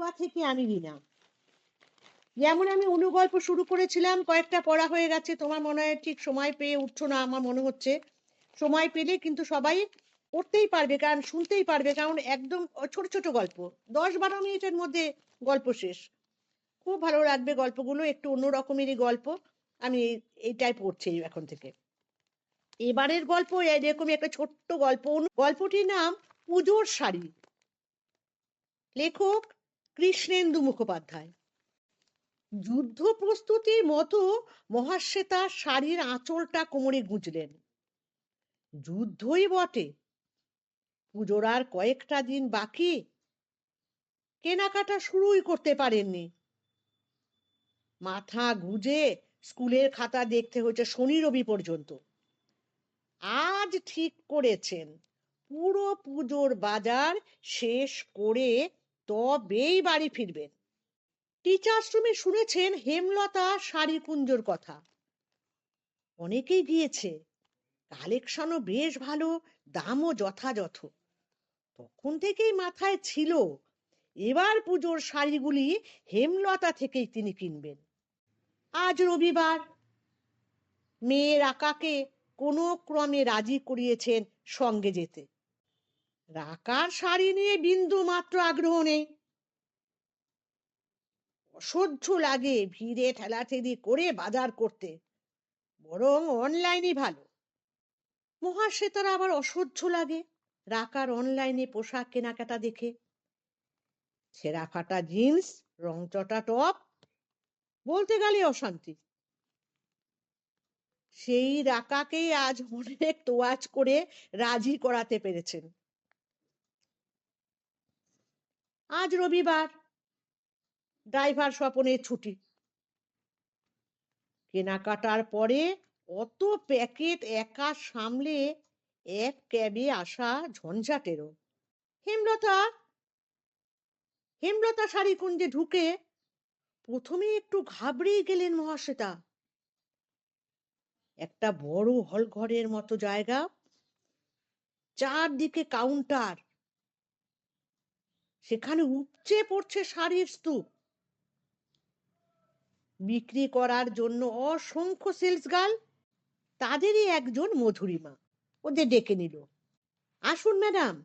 পড়ুয়া থেকে আমি রিনা। যেমন আমি অনুগল্প শুরু করেছিলাম, কয়েকটা পড়া হয়ে গেছে। তোমার মনে হয় ঠিক সময় পেয়ে উঠছো না আমার মনে হচ্ছে। সময় পেলে কিন্তু সবাই পড়তেই পারবে, কারণ শুনতেই পারবে, কারণ একদম ছোট ছোট গল্প, 10-12 মিনিটের মধ্যে গল্প শেষ। খুব ভালো লাগবে গল্পগুলো, একটু অন্য রকমেরই গল্প। আমি এইটাই পড়ছি এখন থেকে। এবারের গল্প এরকমই একটা ছোট্ট গল্প। গল্পটির নাম পুজোর শাড়ি। লেখক কৃষ্ণেন্দু মুখোপাধ্যায়। যুদ্ধ প্রস্তুতির মতো মহাশ্বেতা শাড়ির আঁচলটা কোমরে গুঁজলেন। যুদ্ধই বটে, পুজোর আর কয়েকটা দিন বাকি। কেনাকাটা শুরুই করতে পারেননি। মাথা গুঁজে স্কুলের খাতা দেখতে হয়েছে শনি রবি পর্যন্ত। আজ ঠিক করেছেন পুরো পুজোর বাজার শেষ করে তবেই বাড়ি ফিরবেন। টিচার্স রুমে শুনেছেন হেমলতা শাড়ি কুঞ্জোর কথা। অনেকেই গিয়েছে, কালেকশনও বেশ ভালো, দামও যথাযথ। তখন থেকেই মাথায় ছিল এবার পুজোর শাড়িগুলি হেমলতা থেকেই তিনি কিনবেন। আজ রবিবার। মেয়ের আকাকে কোনো ক্রমে রাজি করিয়েছেন সঙ্গে যেতে। রাকার শাড়ি নিয়ে বিন্দু মাত্র আগ্রহ নেই। অসহ্য লাগে ভিড়ে ঠেলাঠেলি করে বাজার করতে, বরং অনলাইনই ভালো। মহাশ্বেতার আবার অসহ্য লাগে রাকার অনলাইনে পোশাক কেনাকাটা দেখে। ছেঁড়া ফাটা জিন্স, রংচটা টপ, বলতে গেলে অশান্তি। সেই রাকাকেই আজ অনেক তোয়াজ করে রাজি করাতে পেরেছেন। আজ রবিবার, ড্রাইভার স্বপনের ছুটি। কেনাকাটার পরে অত প্যাকেট একা সামলে এক ক্যাবে আসা ঝঞ্ঝাটেরও। হেমলতা হেমলতা শাড়ি কুঞ্জে ঢুকে প্রথমে একটু ঘাবড়েই গেলেন মহাশ্বেতা। একটা বড় হল ঘরের মতো জায়গা, চারদিকে কাউন্টার, সেখানে উপচে পড়ছে শাড়ির স্তূপ। বিক্রি করার জন্য অসংখ্য সেলস গার্ল। তাদেরই একজন মধুরিমা ওদের ডেকে নিল। আসুন ম্যাডাম।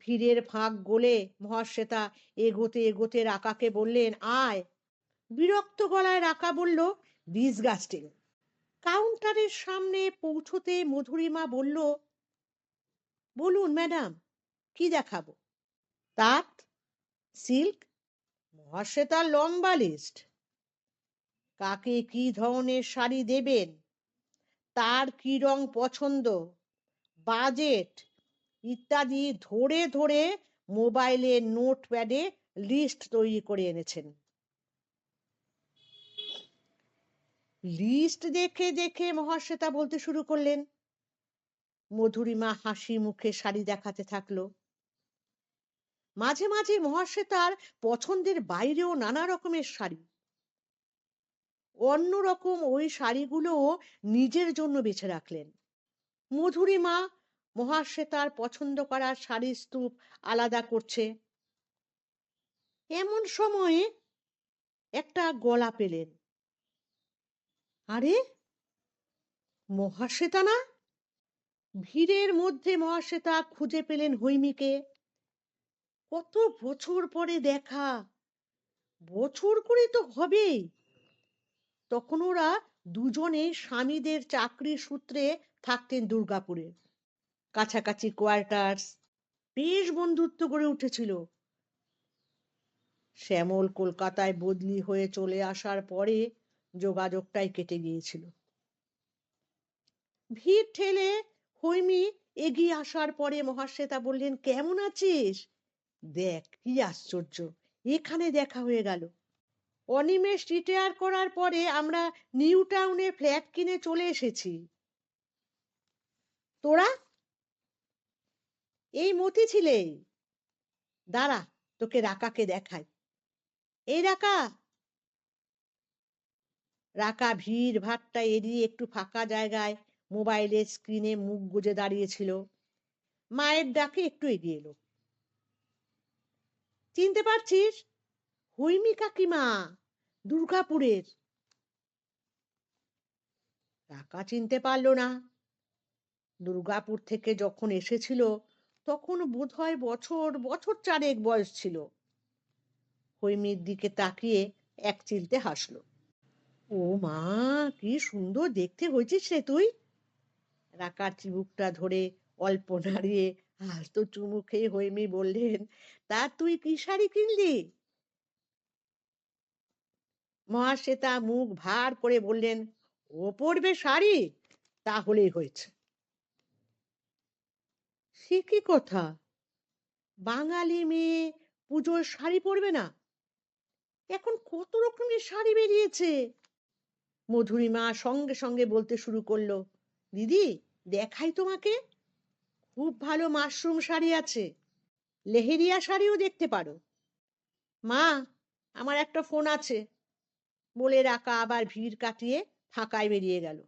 ভিড়ের ফাঁক গলে মহাশ্বেতা এগোতে এগোতে রাকাকে বললেন, আয়। বিরক্ত গলায় রাকা বলল, ডিসগাস্টিং। কাউন্টারের সামনে পৌঁছতে মধুরিমা বলল, বলুন ম্যাডাম, কি দেখাবো? তাঁত, সিল্ক। মহাশ্বেতার লম্বা লিস্ট। কাকে কি ধরনের শাড়ি দেবেন, তার কি রং পছন্দ, বাজেট ইত্যাদি ধরে ধরে মোবাইলে নোটপ্যাডে লিস্ট তৈরি করে এনেছেন। লিস্ট দেখে দেখে মহাশ্বেতা বলতে শুরু করলেন। মধুরিমা হাসি মুখে শাড়ি দেখাতে থাকলো। মাঝে মাঝে মহাশ্বেতার পছন্দের বাইরেও নানা রকমের শাড়ি। অন্যরকম ওই শাড়িগুলো নিজের জন্য বেছে রাখলেন। মধুরিমা মহাশ্বেতার পছন্দ করা শাড়ির স্তূপ আলাদা করছে। এমন সময়ে একটা গলা পেলেন। আরে, মহাশ্বেতা না! ভিড়ের মধ্যে মহাশ্বেতা খুঁজে পেলেন হৈমিকে। কত বছর পরে দেখা, বছর করে তো হবেই। তখন ওরা দুজনে স্বামীদের চাকরির সূত্রে থাকতেন দুর্গাপুরে, কাছাকাছি কোয়ার্টার্স। বেশ বন্ধুত্ব গড়ে উঠেছিল। শ্যামল কলকাতায় বদলি হয়ে চলে আসার পরে যোগাযোগটাই কেটে গিয়েছিল। ভিড় ঠেলে হৈমি এগিয়ে আসার পরে মহাশ্বেতা বললেন, কেমন আছিস? দেখ কি আশ্চর্য, এখানে দেখা হয়ে গেল। অনিমেষ রিটায়ার করার পরে আমরা নিউ টাউনে ফ্ল্যাট কিনে চলে এসেছি। তোরা? এই মতি ছিলে? দাঁড়া, তোকে রাকাকে দেখাই। এই রাকা। রাকা ভিড় ভাট্টা এড়িয়ে একটু ফাঁকা জায়গায় মোবাইলের স্ক্রিনে মুখ গুজে দাঁড়িয়েছিল। মায়ের ডাকে একটু এগিয়ে এলো। চিনতে পারছিস? হৈমি কাকিমা, দুর্গাপুরের। রাকা চিনতে পারলো না। দুর্গাপুর থেকে যখন এসেছিল তখন বোধহয় বছর বছর চারেক বয়স ছিল। হৈমির দিকে তাকিয়ে এক চিলতে হাসলো। ও মা, কি সুন্দর দেখতে হয়েছিস রে তুই। রাকার চিবুকটা ধরে অল্প নাড়িয়ে আলতো চুমু খেয়ে হৈমি বললেন, তা তুই কি শাড়ি কিনলি? মহাশ্বেতা মুখ ভার করে বললেন, ও পরবে শাড়ি, তাহলেই হয়েছে। সে কি কথা, বাঙালি মেয়ে পুজোর শাড়ি পরবে না? এখন কত রকমের শাড়ি বেরিয়েছে। মধুরিমা সঙ্গে সঙ্গে বলতে শুরু করলো, দিদি দেখাই তোমাকে, খুব ভালো মাশরুম শাড়ি আছে, লেহেরিয়া শাড়িও দেখতে পারো। মা, আমার একটা ফোন আছে, বলে রাকা আবার ভিড় কাটিয়ে ফাঁকায় বেরিয়ে গেল।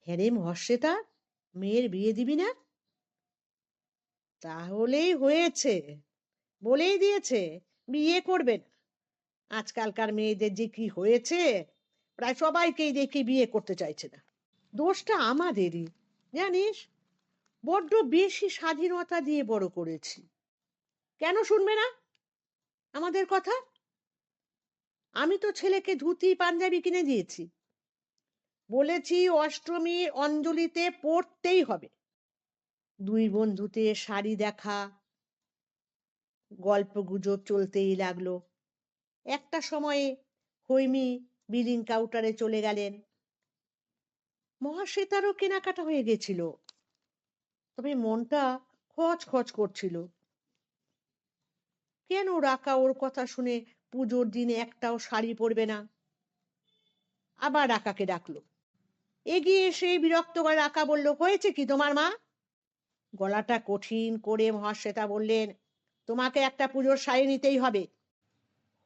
হ্যাঁ রে মহাশ্বেতা, মেয়ের বিয়ে দিবি না? তাহলেই হয়েছে, বলেই দিয়েছে বিয়ে করবে না। আজকালকার মেয়েদের যে কি হয়েছে, প্রায় সবাইকেই দেখি বিয়ে করতে চাইছে না। দোষটা আমাদেরই, জানিস, বড্ড বেশি স্বাধীনতা দিয়ে বড় করেছি। কেন শুনবে না আমাদের কথা? আমি তো ছেলেকে ধুতি পাঞ্জাবি কিনে দিয়েছি, বলেছি অষ্টমীর অঞ্জলিতে পড়তেই হবে। দুই বন্ধুতে শাড়ি দেখা, গল্প গুজব চলতেই লাগলো। একটা সময়ে হৈমি বিলিং কাউন্টারে চলে গেলেন। মহাশ্বেতারও কেনাকাটা হয়ে গেছিল, তবে মনটা খচ খচ করছিল। কেন রাকা ওর কথা শুনে পুজোর দিনে একটাও শাড়ি পরবে না? আবার রাকাকে ডাকলো। এগিয়ে এসে বিরক্ত করে রাকা বলল, হয়েছে কি তোমার মা? গলাটা কঠিন করে মহাশ্বেতা বললেন, তোমাকে একটা পুজোর শাড়ি নিতেই হবে।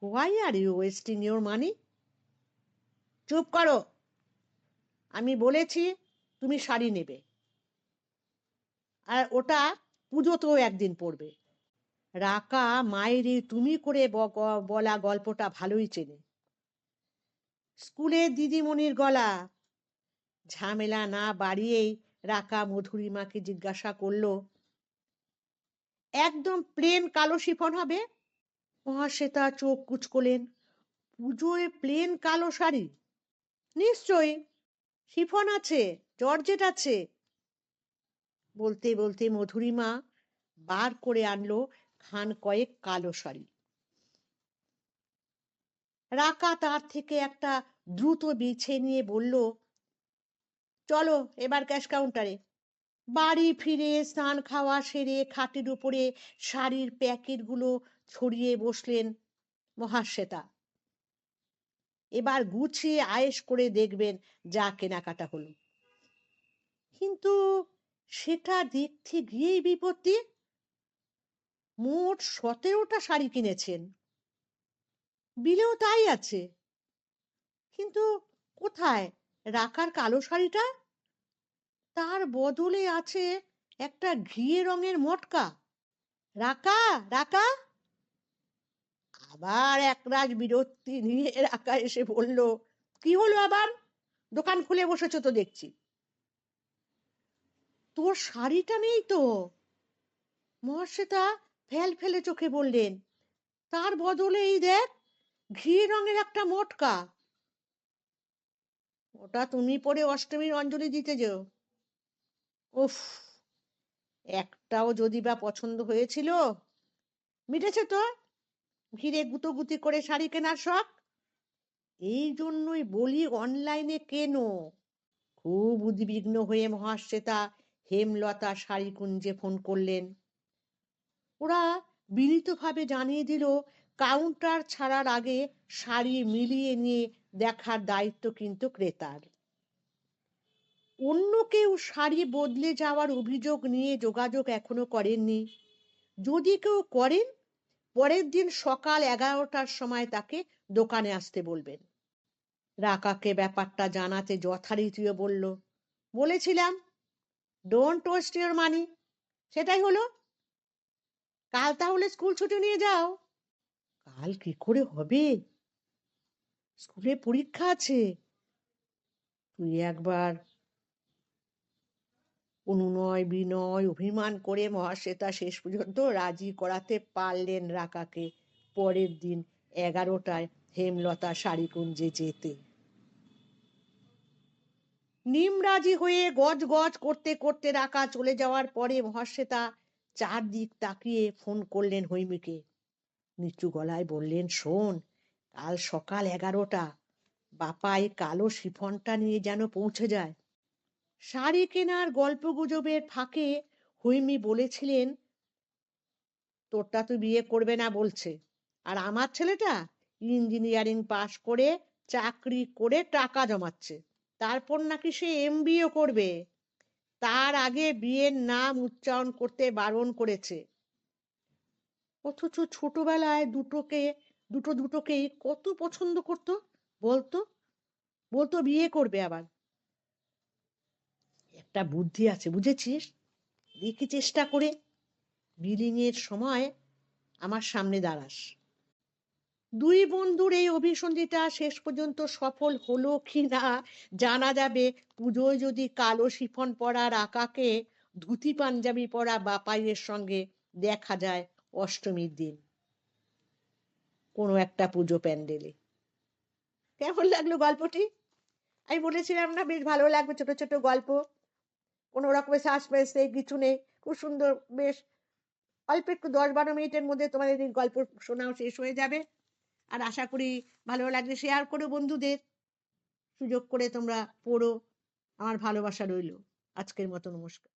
Why are you wasting your money? চুপ করো, আমি বলেছি তুমি শাড়ি নেবে, আর ওটা পুজোতেও একদিন পরবে। রাকা মায়ের তুমি করে বলা গল্পটা ভালোই চেনে, স্কুলের দিদিমণির গলা। ঝামেলা না বাড়িয়েই রাকা মধুরিমাকে জিজ্ঞাসা করলো, একদম প্লেন কালো শিফন হবে? মহাশ্বেতা চোখ কুঁচকোলেন। পুজোয় প্লেন কালো শাড়ি? নিশ্চয়ই, শিফন আছে, জর্জেট আছে। বলতে বলতে মধুরিমা বার করে আনলো খান কয়েক কালো শাড়ি। রাকা তার থেকে একটা দ্রুত বেছে নিয়ে বলল, চলো এবার ক্যাশ কাউন্টারে। বাড়ি ফিরে স্নান খাওয়া সেরে খাটের উপরে শাড়ির প্যাকেটগুলো ছড়িয়ে বসলেন মহাশ্বেতা। এবার গুছিয়ে আয়েশ করে দেখবেন যা কেনাকাটা হলো। কিন্তু সেটা দেখতে গিয়েই বিপত্তি। মোট 17টা শাড়ি কিনেছেন, বিলেও তাই আছে। কিন্তু কোথায় রাকার কালো শাড়িটা? তার বদলে আছে একটা ঘিয়ে রঙের মটকা। রাকা, রাকা! আবার একরাশ বিরক্তি নিয়ে রাকা এসে বলল, কি হলো আবার? দোকান খুলে বসেছো তো দেখছি। তোর শাড়িটা নেই তো? মহাশ্বেতা ফেল ফেলে চোখে বললেন, তার বদলে এই দেখ, ঘি রঙের একটা মটকা। ওটা তুমি পরে অষ্টমীর অঞ্জলি দিতে যেও। উফ, একটাও যদি বা পছন্দ হয়েছিল, মিটেছে তো ঘিরে গুতোগুতি করে শাড়ি কেনার শখ। এই জন্যই বলি অনলাইনে কেনো। খুব উদ্বিগ্ন হয়ে মহাশ্বেতা হেমলতা শাড়ি কুঞ্জে ফোন করলেন। ওরা বিনীতভাবে জানিয়ে দিল, কাউন্টার ছাড়ার আগে শাড়ি মিলিয়ে নিয়ে দেখার দায়িত্ব কিন্তু ক্রেতার। অন্য কেউ শাড়ি বদলে যাওয়ার অভিযোগ নিয়ে যোগাযোগ এখনো করেননি। যদি কেউ করেন, পরের দিন সকাল 11টার সময় তাকে দোকানে আসতে বলবেন। রাকাকে ব্যাপারটা জানাতে যথারীতিও বলল, বলেছিলাম ডোন্ট ওয়েস্ট ইওর মানি। সেটাই হলো। কাল তাহলে স্কুল ছুটি নিয়ে যাও। কাল কি করে হবে? স্কুলে পরীক্ষা আছে। তুই একবার অনুনয় বিনয় অভিমান করে মহাশ্বেতা শেষ পর্যন্ত রাজি করাতে পারলেন রাকাকে পরের দিন 11টায় হেমলতা শাড়িকুঞ্জে যেতে। নিমরাজি হয়ে গজ গজ করতে করতে রাকা চলে যাওয়ার পরে মহাশ্বেতা চারদিক তাকিয়ে ফোন করলেন হৈমীকে। নিচু গলায় বললেন, শোন, কাল সকাল 11টা বাপাই কালো শিফনটা নিয়ে যেন পৌঁছে যায়। শাড়ি কেনার গল্পগুজবের ফাঁকে হৈমী বলেছিলেন, তোরটা তুই বিয়ে করবে না বলছে, আর আমার ছেলেটা ইঞ্জিনিয়ারিং পাশ করে চাকরি করে টাকা জমাচ্ছে, তারপর নাকি সে এমবিএ করবে, তার আগে বিয়ের নাম উচ্চারণ করতে বারণ করেছে। অথচ ছোটবেলায় দুটোকেই কত পছন্দ করতো, বলতো বলতো বিয়ে করবে আবার। একটা বুদ্ধি আছে বুঝেছিস, দেখি চেষ্টা করে বিলিং এর সময় আমার সামনে দাঁড়াস। দুই বন্ধুর এই অভিসন্ধিটা শেষ পর্যন্ত সফল হলো কি না জানা যাবে পুজোয় যদি কালো শিফন পরা রাকাকে ধুতি পাঞ্জাবি পরা বাপাইয়ের সঙ্গে দেখা যায় অষ্টমীর দিন কোনো একটা পুজো প্যান্ডেলে। কেমন লাগলো গল্পটি? আমি বলেছিলাম না বেশ ভালো লাগবে, ছোট ছোট গল্প, কোনো রকমের সাসপেন্স নেই, কিছু নেই, খুব সুন্দর, বেশ অল্প একটু 10-12 মিনিটের মধ্যে তোমাদের এই গল্প শোনাও শেষ হয়ে যাবে। আর আশা করি ভালো লাগলে শেয়ার করো বন্ধুদের, সুযোগ করে তোমরা পড়ো। আমার ভালোবাসা রইল। আজকের মতো নমস্কার।